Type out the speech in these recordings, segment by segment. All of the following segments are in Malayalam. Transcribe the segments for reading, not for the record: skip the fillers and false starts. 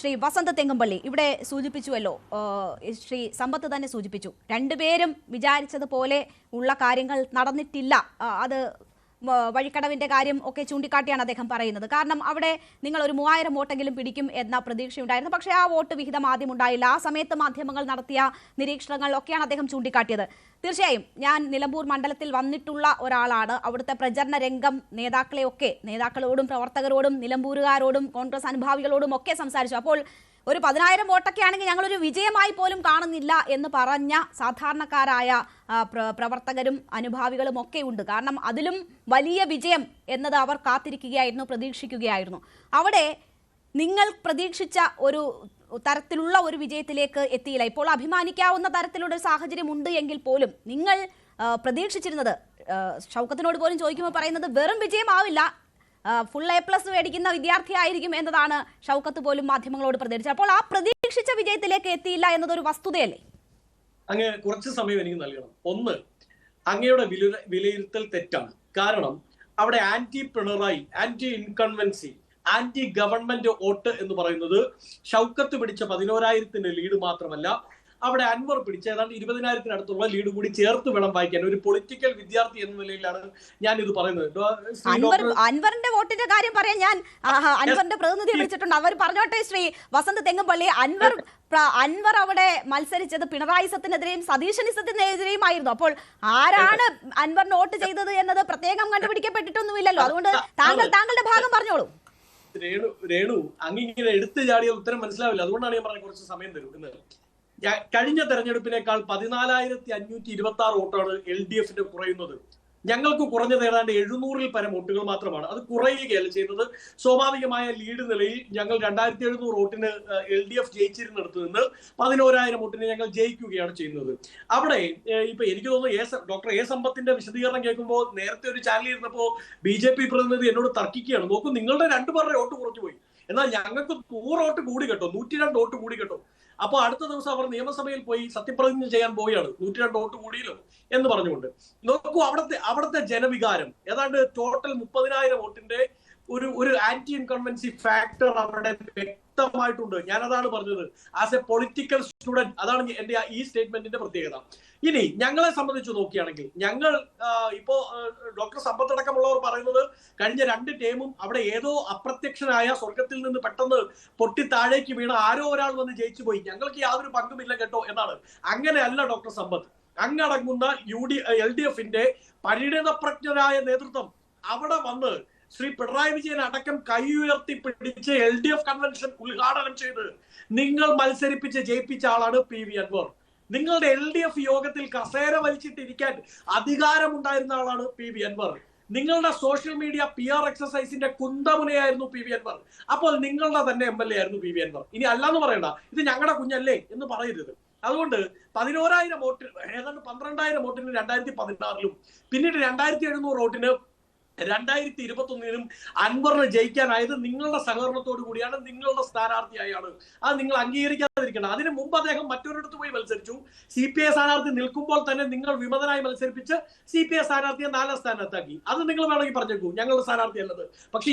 ശ്രീ വസന്ത് തെങ്ങുംപള്ളി ഇവിടെ സൂചിപ്പിച്ചുവല്ലോ, ശ്രീ സമ്പത്ത് തന്നെ സൂചിപ്പിച്ചു, രണ്ടുപേരും വിചാരിച്ചതുപോലെ ഉള്ള കാര്യങ്ങൾ നടന്നിട്ടില്ല. അത് വഴിക്കടവിന്റെ കാര്യം ഒക്കെ ചൂണ്ടിക്കാട്ടിയാണ് അദ്ദേഹം പറയുന്നത്. കാരണം അവിടെ നിങ്ങൾ ഒരു 3000 വോട്ടെങ്കിലും പിടിക്കും എന്ന പ്രതീക്ഷയുണ്ടായിരുന്നു. പക്ഷേ ആ വോട്ട് വിഹിതം ആദ്യം ഉണ്ടായില്ല. ആ സമയത്ത് മാധ്യമങ്ങൾ നടത്തിയ നിരീക്ഷണങ്ങൾ ഒക്കെയാണ് അദ്ദേഹം ചൂണ്ടിക്കാട്ടിയത്. തീർച്ചയായും ഞാൻ നിലമ്പൂർ മണ്ഡലത്തിൽ വന്നിട്ടുള്ള ഒരാളാണ്. അവിടുത്തെ പ്രചരണ രംഗം നേതാക്കളോടും പ്രവർത്തകരോടും നിലമ്പൂരുകാരോടും കോൺഗ്രസ് അനുഭാവികളോടും ഒക്കെ സംസാരിച്ചു. അപ്പോൾ ഒരു 10000 വോട്ടൊക്കെ ആണെങ്കിൽ ഞങ്ങളൊരു വിജയമായി പോലും കാണുന്നില്ല എന്ന് പറഞ്ഞ സാധാരണക്കാരായ പ്രവർത്തകരും അനുഭാവികളും ഒക്കെ ഉണ്ട്. കാരണം അതിലും വലിയ വിജയം എന്നത് അവർ കാത്തിരിക്കുകയായിരുന്നു, പ്രതീക്ഷിക്കുകയായിരുന്നു. അവിടെ നിങ്ങൾ പ്രതീക്ഷിച്ച ഒരു തരത്തിലുള്ള ഒരു വിജയത്തിലേക്ക് എത്തിയില്ല. ഇപ്പോൾ അഭിമാനിക്കാവുന്ന തരത്തിലുള്ള ഒരു സാഹചര്യം ഉണ്ട് എങ്കിൽ പോലും നിങ്ങൾ പ്രതീക്ഷിച്ചിരുന്നത്, ഷൗക്കത്തിനോട് പോലും ചോദിക്കുമ്പോൾ പറയുന്നത് വെറും വിജയമാവില്ല, ഫുൾ A+ മേടിക്കുന്ന വിദ്യാർത്ഥിയായിരിക്കും എന്നതാണ് ഷൗക്കത്ത് പോലും മാധ്യമങ്ങളോട് പ്രതികരിച്ചത്. അപ്പോൾ ആ പ്രതീക്ഷിച്ച വിജയത്തിലേക്ക് എത്തിയില്ല എന്നതൊരു വസ്തുതയല്ലേ? അങ്ങ് കുറച്ച് സമയം എനിക്ക് നൽകണം. ഒന്ന്, അങ്ങയുടെ വിലയിരുത്തൽ തെറ്റാണ്. കാരണം അവിടെ anti Pinarayi, anti incumbency, anti government vote എന്ന് പറയുന്നത് ഷൗക്കത്ത് പിടിച്ച 11000 ലീഡ് മാത്രമല്ല, അവിടെ അൻവർ പിടിച്ച ഏതാണ്ട് 20,000 ലീഡ് കൂടി ചേർത്ത് വേണം വായിക്കാൻ. ഒരു പൊളിറ്റിക്കൽ വിദ്യാർത്ഥി എന്ന നിലയിലാണ് ഞാൻ ഇത് പറയുന്നത്. അൻവറിന്റെ വോട്ടിന്റെ കാര്യം പറയാൻ ഞാൻ അൻവറിന്റെ പ്രതിനിധിയെ വിളിച്ചിട്ടുണ്ട്. അവർ പറഞ്ഞോട്ടെ ശ്രീ വസന്ത് തെങ്ങുംപള്ളി, അൻവർ അവിടെ മത്സരിച്ചത് പിണറായിസത്തിനെതിരെയും സതീശനിസത്തിനെതിരെയുമായിരുന്നു. അപ്പോൾ ആരാണ് അൻവറിന് വോട്ട് ചെയ്തത് എന്നത് പ്രത്യേകം കണ്ടുപിടിക്കപ്പെട്ടിട്ടൊന്നുമില്ലല്ലോ. അതുകൊണ്ട് താങ്കളുടെ ഭാഗം പറഞ്ഞോളൂ. രേണു, അങ്ങിങ്ങനെ എടുത്തു ചാടിയ ഉത്തരം മനസ്സിലാവില്ല. അതുകൊണ്ടാണ് ഞാൻ പറഞ്ഞത് കുറച്ച് സമയം തരും എന്ന്. കഴിഞ്ഞ തെരഞ്ഞെടുപ്പിനേക്കാൾ 14,526 വോട്ടാണ് LDF കുറയുന്നത്. ഞങ്ങൾക്ക് കുറഞ്ഞത് ഏതാണ്ട് 700-ൽ പരം വോട്ടുകൾ മാത്രമാണ്. അത് കുറയുകയല്ല ചെയ്യുന്നത്. സ്വാഭാവികമായ ലീഡ് നിലയിൽ ഞങ്ങൾ 2700 വോട്ടിന് LDF ജയിച്ചിരുന്നിടത്ത് നിന്ന് 11,000 വോട്ടിന് ഞങ്ങൾ ജയിക്കുകയാണ് ചെയ്യുന്നത്. അവിടെ ഇപ്പൊ എനിക്ക് തോന്നുന്നു ഡോക്ടർ എ സമ്പത്തിന്റെ വിശദീകരണം കേൾക്കുമ്പോൾ നേരത്തെ ഒരു ചാനലിൽ ഇരുന്നപ്പോൾ BJP പ്രതിനിധി എന്നോട് തർക്കിക്കുകയാണ്. നോക്കൂ, നിങ്ങളുടെ 2 പേരുടെ വോട്ട് കുറഞ്ഞു പോയി, എന്നാൽ ഞങ്ങൾക്ക് 100 വോട്ട് കൂടി കേട്ടോ, 102 വോട്ട് കൂടി കേട്ടോ. അപ്പൊ അടുത്ത ദിവസം അവർ നിയമസഭയിൽ പോയി സത്യപ്രതിജ്ഞ ചെയ്യാൻ പോവുകയാണ്, 102 വോട്ട് കൂടിയല്ലോ എന്ന് പറഞ്ഞുകൊണ്ട്. നോക്കൂ, അവിടുത്തെ ജനവികാരം ഏതാണ്ട് ടോട്ടൽ 30,000 വോട്ടിന്റെ ഒരു ആന്റി ഇൻകൺവെൻസി ഫാക്ടർ അവിടെ വ്യക്തമായിട്ടുണ്ട്. ഞാനതാണ് പറഞ്ഞത്. ആസ് എ പൊളിറ്റിക്കൽ സ്റ്റുഡന്റ് അതാണ് എന്റെ ഈ സ്റ്റേറ്റ്മെന്റിന്റെ പ്രത്യേകത. ഇനി ഞങ്ങളെ സംബന്ധിച്ച് നോക്കുകയാണെങ്കിൽ, ഞങ്ങൾ ഇപ്പോ ഡോക്ടർ സമ്പത്ത് അടക്കമുള്ളവർ പറയുന്നത് കഴിഞ്ഞ 2 ടേമും അവിടെ ഏതോ അപ്രത്യക്ഷനായ സ്വർഗത്തിൽ നിന്ന് പെട്ടെന്ന് പൊട്ടി താഴേക്ക് വീണ ആരോ ഒരാൾ വന്ന് ജയിച്ചു പോയി, ഞങ്ങൾക്ക് യാതൊരു പങ്കുമില്ല കേട്ടോ എന്നാണ്. അങ്ങനെയല്ല ഡോക്ടർ സമ്പത്ത്. അങ്ങടങ്ങുന്ന LDF പരിണിതപ്രജ്ഞരായ നേതൃത്വം അവിടെ വന്ന് ശ്രീ പിണറായി വിജയൻ അടക്കം കൈ ഉയർത്തി പിടിച്ച് LDF കൺവെൻഷൻ ഉദ്ഘാടനം ചെയ്ത് നിങ്ങൾ മത്സരിപ്പിച്ച് ജയിപ്പിച്ച ആളാണ് PV അൻവർ. നിങ്ങളുടെ LDF യോഗത്തിൽ കസേര വലിച്ചിട്ടിരിക്കാൻ അധികാരമുണ്ടായിരുന്ന ആളാണ് PV അൻവർ. നിങ്ങളുടെ സോഷ്യൽ മീഡിയ PR എക്സസൈസിന്റെ കുന്തമുനയായിരുന്നു PV അൻവർ. അപ്പോൾ നിങ്ങളുടെ തന്നെ MLA ആയിരുന്നു PV അൻവർ. ഇനി അല്ലാന്ന് പറയണ്ട, ഇത് ഞങ്ങളുടെ കുഞ്ഞല്ലേ എന്ന് പറയരുത്. അതുകൊണ്ട് 11,000 വോട്ട്, ഏതാണ്ട് 12,000 വോട്ടിന് 2016-ലും പിന്നീട് 2,700 വോട്ടിന് 2021-ലും അൻവറിന് ജയിക്കാനായത് നിങ്ങളുടെ സഹകരണത്തോടു കൂടിയാണ്, നിങ്ങളുടെ സ്ഥാനാർത്ഥിയായാണ്. അത് നിങ്ങൾ അംഗീകരിക്കാതിരിക്കണം. അതിന് മുമ്പ് അദ്ദേഹം മറ്റൊരിടത്ത് പോയി മത്സരിച്ചു. CPI സ്ഥാനാർത്ഥി നിൽക്കുമ്പോൾ തന്നെ നിങ്ങൾ വിമതനായി മത്സരിപ്പിച്ച് CPI സ്ഥാനാർത്ഥിയെ 4ാം സ്ഥാനത്താക്കി. അത് നിങ്ങൾ വേണമെങ്കിൽ പറഞ്ഞേക്കൂ, ഞങ്ങളുടെ സ്ഥാനാർത്ഥി അല്ലത്. പക്ഷെ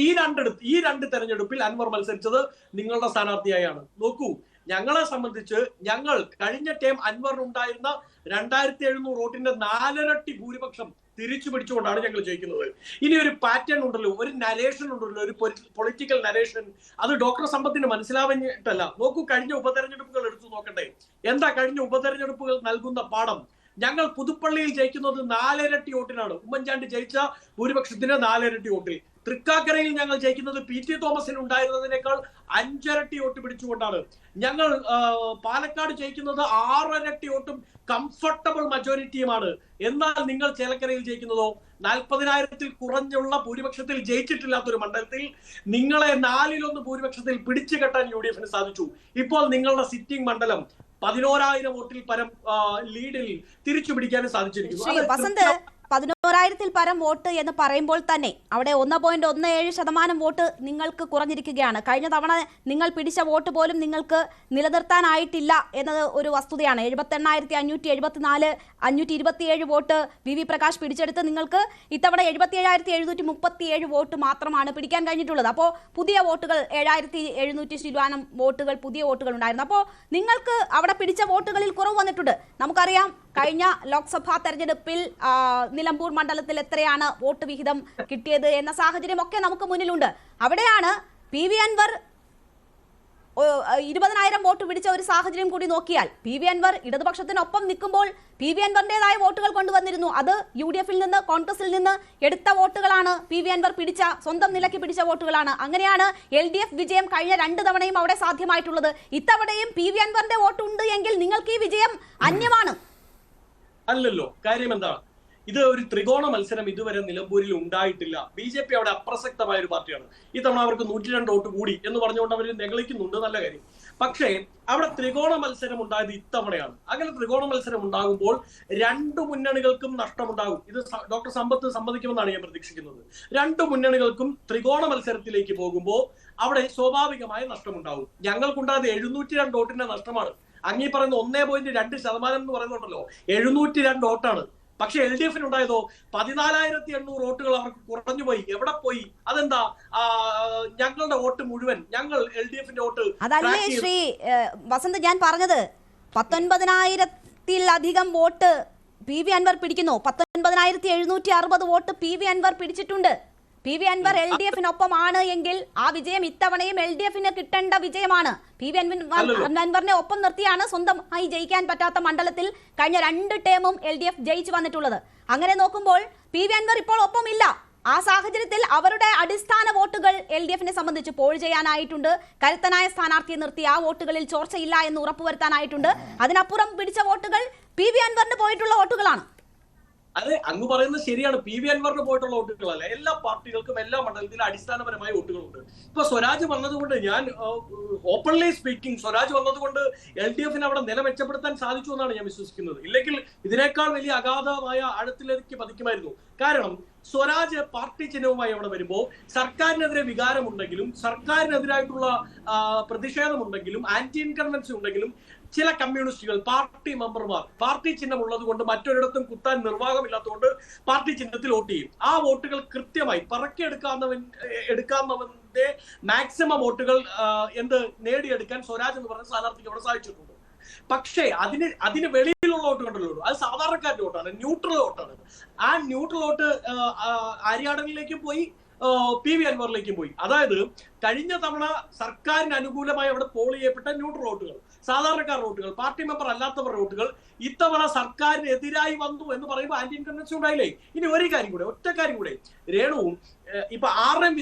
ഈ രണ്ട് തെരഞ്ഞെടുപ്പിൽ അൻവർ മത്സരിച്ചത് നിങ്ങളുടെ സ്ഥാനാർത്ഥിയായാണ്. നോക്കൂ, ഞങ്ങളെ സംബന്ധിച്ച് ഞങ്ങൾ കഴിഞ്ഞ ടൈം അൻവറിനുണ്ടായിരുന്ന 2,700 വോട്ടിന്റെ 4 ഇരട്ടി ഭൂരിപക്ഷം തിരിച്ചു പിടിച്ചുകൊണ്ടാണ് ഞങ്ങൾ ജയിക്കുന്നത്. ഇനി ഒരു പാറ്റേൺ ഉണ്ടല്ലോ, ഒരു നരേഷൻ ഉണ്ടല്ലോ, ഒരു പൊളിറ്റിക്കൽ നരേഷൻ. അത് ഡോക്ടർ സമ്പത്തിന് മനസ്സിലാവാഞ്ഞിട്ടല്ല. നോക്കൂ, കഴിഞ്ഞ ഉപതെരഞ്ഞെടുപ്പുകൾ എടുത്തു നോക്കട്ടെ. എന്താ കഴിഞ്ഞ ഉപതെരഞ്ഞെടുപ്പുകൾ നൽകുന്ന പാഠം? ഞങ്ങൾ പുതുപ്പള്ളിയിൽ ജയിക്കുന്നത് 4 ഇരട്ടി വോട്ടിനാണ്. ഉമ്മൻചാണ്ടി ജയിച്ച ഭൂരിപക്ഷത്തിന് 4 ഇരട്ടി വോട്ടിൽ. തൃക്കാക്കരയിൽ ഞങ്ങൾ ജയിക്കുന്നത് PT തോമസിന് ഉണ്ടായിരുന്നതിനേക്കാൾ 5 ഇരട്ടി വോട്ട് പിടിച്ചുകൊണ്ടാണ്. ഞങ്ങൾ പാലക്കാട് ജയിക്കുന്നത് 6 ഇരട്ടി വോട്ടും കംഫർട്ടബിൾ മജോറിറ്റിയുമാണ്. എന്നാൽ നിങ്ങൾ ചേലക്കരയിൽ ജയിക്കുന്നതോ 40,000-ൽ കുറഞ്ഞുള്ള ഭൂരിപക്ഷത്തിൽ ജയിച്ചിട്ടില്ലാത്തൊരു മണ്ഡലത്തിൽ നിങ്ങളെ 4-1 ഭൂരിപക്ഷത്തിൽ പിടിച്ചു കെട്ടാൻ UDF സാധിച്ചു. ഇപ്പോൾ നിങ്ങളുടെ സിറ്റിംഗ് മണ്ഡലം 11,000 വോട്ടിൽ പരം ലീഡിൽ തിരിച്ചു പിടിക്കാനും സാധിച്ചിരിക്കുന്നു. 11,000-ൽ പരം വോട്ട് എന്ന് പറയുമ്പോൾ തന്നെ അവിടെ 1.17% വോട്ട് നിങ്ങൾക്ക് കുറഞ്ഞിരിക്കുകയാണ്. കഴിഞ്ഞ തവണ നിങ്ങൾ പിടിച്ച വോട്ട് പോലും നിങ്ങൾക്ക് നിലനിർത്താനായിട്ടില്ല എന്നത് ഒരു വസ്തുതയാണ്. 78,574 527 വോട്ട് വി പ്രകാശ് പിടിച്ചെടുത്ത് നിങ്ങൾക്ക് ഇത്തവണ 77,737 വോട്ട് മാത്രമാണ് പിടിക്കാൻ കഴിഞ്ഞിട്ടുള്ളത്. അപ്പോൾ പുതിയ വോട്ടുകൾ 7,700 ശിൽവാനം വോട്ടുകൾ പുതിയ വോട്ടുകൾ ഉണ്ടായിരുന്നു. അപ്പോൾ നിങ്ങൾക്ക് അവിടെ പിടിച്ച വോട്ടുകളിൽ കുറവ് വന്നിട്ടുണ്ട്. നമുക്കറിയാം കഴിഞ്ഞ ലോക്സഭാ തെരഞ്ഞെടുപ്പിൽ നിലമ്പൂർ മണ്ഡലത്തിൽ എത്രയാണ് വോട്ട് വിഹിതം കിട്ടിയത് എന്ന സാഹചര്യം ഒക്കെ നമുക്ക് മുന്നിലുണ്ട്. അവിടെയാണ് PV അൻവർ 20,000 വോട്ട് പിടിച്ച ഒരു സാഹചര്യം കൂടി നോക്കിയാൽ PV അൻവർ ഇടതുപക്ഷത്തിനൊപ്പം നിൽക്കുമ്പോൾ PV അൻവറിന്റേതായ വോട്ടുകൾ കൊണ്ടുവന്നിരുന്നു. അത് UDF-ൽ നിന്ന് കോൺഗ്രസിൽ നിന്ന് എടുത്ത വോട്ടുകളാണ്. PV അൻവർ പിടിച്ച സ്വന്തം നിലയ്ക്ക് പിടിച്ച വോട്ടുകളാണ്. അങ്ങനെയാണ് LDF വിജയം കഴിഞ്ഞ 2 തവണയും അവിടെ സാധ്യമായിട്ടുള്ളത്. ഇത്തവണയും PV അൻവറിന്റെ വോട്ടുണ്ട് എങ്കിൽ നിങ്ങൾക്ക് ഈ വിജയം അന്യമാണ്. അല്ലല്ലോ. കാര്യം എന്താണ്? ഇത് ഒരു ത്രികോണ മത്സരം ഇതുവരെ നിലമ്പൂരിൽ ഉണ്ടായിട്ടില്ല. BJP അവിടെ അപ്രസക്തമായ ഒരു പാർട്ടിയാണ്. ഇത്തവണ അവർക്ക് 102 വോട്ട് കൂടി എന്ന് പറഞ്ഞുകൊണ്ട് അവർ നെഗളിക്കുന്നുണ്ട്, നല്ല കാര്യം. പക്ഷേ അവിടെ ത്രികോണ മത്സരം ഉണ്ടായത് ഇത്തവണയാണ്. അങ്ങനെ ത്രികോണ മത്സരം ഉണ്ടാകുമ്പോൾ 2 മുന്നണികൾക്കും നഷ്ടമുണ്ടാകും. ഇത് ഡോക്ടർ സമ്പത്ത് സമ്മതിക്കുമെന്നാണ് ഞാൻ പ്രതീക്ഷിക്കുന്നത്. 2 മുന്നണികൾക്കും ത്രികോണ മത്സരത്തിലേക്ക് പോകുമ്പോൾ അവിടെ സ്വാഭാവികമായ നഷ്ടമുണ്ടാകും. ഞങ്ങൾക്കുണ്ടായത് 702 വോട്ടിന്റെ നഷ്ടമാണ്. അങ്ങീ പറയുന്ന 1.2% എന്ന് പറയുന്നുണ്ടല്ലോ, 702 വോട്ടാണ്. പക്ഷെ LDF-ന് ഉണ്ടായതോ 14,800 വോട്ടുകൾ അവർക്ക് കുറഞ്ഞുപോയി. എവിടെ പോയി? അതെന്താ? ഞങ്ങളുടെ വോട്ട് മുഴുവൻ ഞങ്ങൾ LDF-ന്റെ വോട്ട്. അതല്ലേ ശ്രീ വസന്ത് ഞാൻ പറഞ്ഞത്, 19,000-ൽ-അധികം വോട്ട് PV അൻവർ പിടിക്കുന്നു. 19,760 വോട്ട് PV അൻവർ പിടിച്ചിട്ടുണ്ട്. PV അൻവർ LDF-നൊപ്പമാണ് എങ്കിൽ ആ വിജയം ഇത്തവണയും LDF-ന് കിട്ടേണ്ട വിജയമാണ്. PV അൻവറിനെ ഒപ്പം നിർത്തിയാണ് സ്വന്തമായി ജയിക്കാൻ പറ്റാത്ത മണ്ഡലത്തിൽ കഴിഞ്ഞ 2 ടേമും LDF ജയിച്ചു വന്നിട്ടുള്ളത്. അങ്ങനെ നോക്കുമ്പോൾ PV അൻവർ ഇപ്പോൾ ഒപ്പമില്ല. ആ സാഹചര്യത്തിൽ അവരുടെ അടിസ്ഥാന വോട്ടുകൾ LDF-നെ സംബന്ധിച്ച് പോൾ ചെയ്യാനായിട്ടുണ്ട്. കരുത്തനായ സ്ഥാനാർത്ഥിയെ നിർത്തി ആ വോട്ടുകളിൽ ചോർച്ചയില്ല എന്ന് ഉറപ്പുവരുത്താനായിട്ടുണ്ട്. അതിനപ്പുറം പിടിച്ച വോട്ടുകൾ PV അൻവറിന് പോയിട്ടുള്ള വോട്ടുകളാണ്. അതെ, അങ്ങ് പറയുന്നത് ശരിയാണ്. PV അൻവറിന് പോയിട്ടുള്ള വോട്ടുകളല്ല. എല്ലാ പാർട്ടികൾക്കും എല്ലാ മണ്ഡലത്തിലും അടിസ്ഥാനപരമായ വോട്ടുകളുണ്ട്. ഇപ്പൊ സ്വരാജ് വന്നതുകൊണ്ട്, ഞാൻ ഓപ്പൺലി സ്പീക്കിംഗ്, സ്വരാജ് വന്നതുകൊണ്ട് LDF-ന് അവിടെ നില മെച്ചപ്പെടുത്താൻ സാധിച്ചു എന്നാണ് ഞാൻ വിശ്വസിക്കുന്നത്. ഇല്ലെങ്കിൽ ഇതിനേക്കാൾ വലിയ അഗാധമായ ആഴത്തിലേക്ക് പതിക്കുമായിരുന്നു. കാരണം സ്വരാജ് പാർട്ടി ചിഹ്നവുമായി അവിടെ വരുമ്പോൾ സർക്കാരിനെതിരെ വികാരമുണ്ടെങ്കിലും സർക്കാരിനെതിരായിട്ടുള്ള പ്രതിഷേധമുണ്ടെങ്കിലും ആന്റി ഇൻകൺവെൻസി ഉണ്ടെങ്കിലും ചില കമ്മ്യൂണിസ്റ്റുകൾ, പാർട്ടി മെമ്പർമാർ പാർട്ടി ചിഹ്നം ഉള്ളത് കൊണ്ട് മറ്റൊരിടത്തും കുത്താൻ നിർവാഹമില്ലാത്തതുകൊണ്ട് പാർട്ടി ചിഹ്നത്തിൽ വോട്ട് ചെയ്യും. ആ വോട്ടുകൾ കൃത്യമായി എടുക്കാവുന്നവന്റെ മാക്സിമം വോട്ടുകൾ നേടിയെടുക്കാൻ സ്വരാജ് എന്ന് പറഞ്ഞ സ്ഥാനാർത്ഥിക്ക് അവിടെ സാധിച്ചിട്ടുണ്ട്. പക്ഷേ അതിന് വെളിയിലുള്ള വോട്ട് കണ്ടല്ലോ, അത് സാധാരണക്കാരുടെ വോട്ടാണ്, ന്യൂട്രൽ വോട്ടാണ്. ആ ന്യൂട്രൽ വോട്ട് ആര്യാടനിലേക്കും പോയി, PV അൻവറിലേക്കും പോയി. അതായത് കഴിഞ്ഞ തവണ സർക്കാരിന് അനുകൂലമായി അവിടെ പോൾ ചെയ്യപ്പെട്ട ന്യൂട്രൽ വോട്ടുകൾ, സാധാരണക്കാരുടെ വോട്ടുകൾ, പാർട്ടി മെമ്പർ അല്ലാത്തവരുടെ വോട്ടുകൾ ഇത്തവണ സർക്കാരിന് എതിരായി വന്നു എന്ന് പറയുമ്പോൾ ആന്റി ഇൻകൺവെൻസി ഉണ്ടായില്ലേ. ഇനി ഒരു കാര്യം കൂടെ, ഒറ്റ കാര്യം കൂടെ, രേണുവും ഇപ്പൊ ആരുടെയും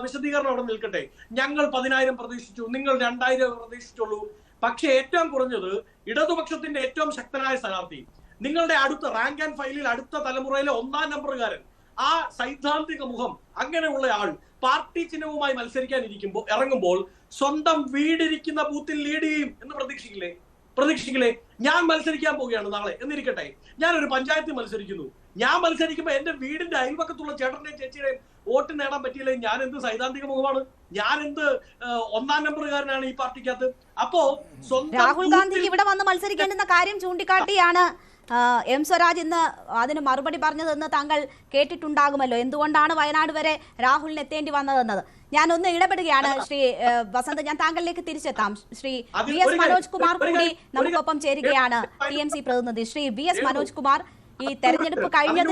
വിശദീകരണം അവിടെ നിൽക്കട്ടെ. ഞങ്ങൾ 10,000 പ്രതീക്ഷിച്ചു, നിങ്ങൾ 2,000 പ്രതീക്ഷിച്ചുള്ളൂ. പക്ഷെ ഏറ്റവും കുറഞ്ഞത് ഇടതുപക്ഷത്തിന്റെ ഏറ്റവും ശക്തനായ സ്ഥാനാർത്ഥി, നിങ്ങളുടെ അടുത്ത റാങ്ക് ആൻഡ് ഫയലിൽ അടുത്ത തലമുറയിലെ 1-ാം നമ്പറുകാരൻ, ആ സൈദ്ധാന്തിക മുഖം, അങ്ങനെയുള്ള ആൾ പാർട്ടി ചിഹ്നവുമായി മത്സരിക്കാൻ ഇറങ്ങുമ്പോൾ സ്വന്തം വീടിരിക്കുന്ന ബൂത്തിൽ ലീഡ് ചെയ്യും എന്ന് പ്രതീക്ഷിക്കില്ലേ? ഞാൻ മത്സരിക്കാൻ പോവുകയാണ് നാളെ എന്നിരിക്കട്ടെ, ഞാനൊരു പഞ്ചായത്തിൽ മത്സരിക്കുന്നു. ഞാൻ മത്സരിക്കുമ്പോൾ എന്റെ വീടിന്റെ അയൽപക്കത്തുള്ള ചേട്ടന്റെയും ചേച്ചിയുടെയും വോട്ട് നേടാൻ പറ്റിയില്ലെങ്കിൽ ഞാൻ എന്ത് സൈദ്ധാന്തിക മുഖമാണ്? ഞാൻ എന്ത് 1-ാം നമ്പറുകാരനാണ് ഈ പാർട്ടിക്കകത്ത്? അപ്പോ രാഹുൽ ഗാന്ധിക്ക് ഇവിടെ വന്ന് മത്സരിക്കേണ്ടുന്ന കാര്യം ചൂണ്ടിക്കാട്ടിയാണ് M സ്വരാജ് ഇന്ന് അതിന് മറുപടി പറഞ്ഞതെന്ന് താങ്കൾ കേട്ടിട്ടുണ്ടാകുമല്ലോ. എന്തുകൊണ്ടാണ് വയനാട് വരെ രാഹുലിന് എത്തേണ്ടി വന്നതെന്നത്. ഞാൻ ഒന്ന് ഇടപെടുകയാണ് ശ്രീ വസന്ത്, ഞാൻ താങ്കളിലേക്ക് തിരിച്ചെത്താം. ശ്രീ VS മനോജ് കുമാർ കൂടി നമുക്കൊപ്പം ചേരുകയാണ്, TMC പ്രതിനിധി. ശ്രീ VS മനോജ് കുമാർ, ഈ തെരഞ്ഞെടുപ്പ് കഴിഞ്ഞത്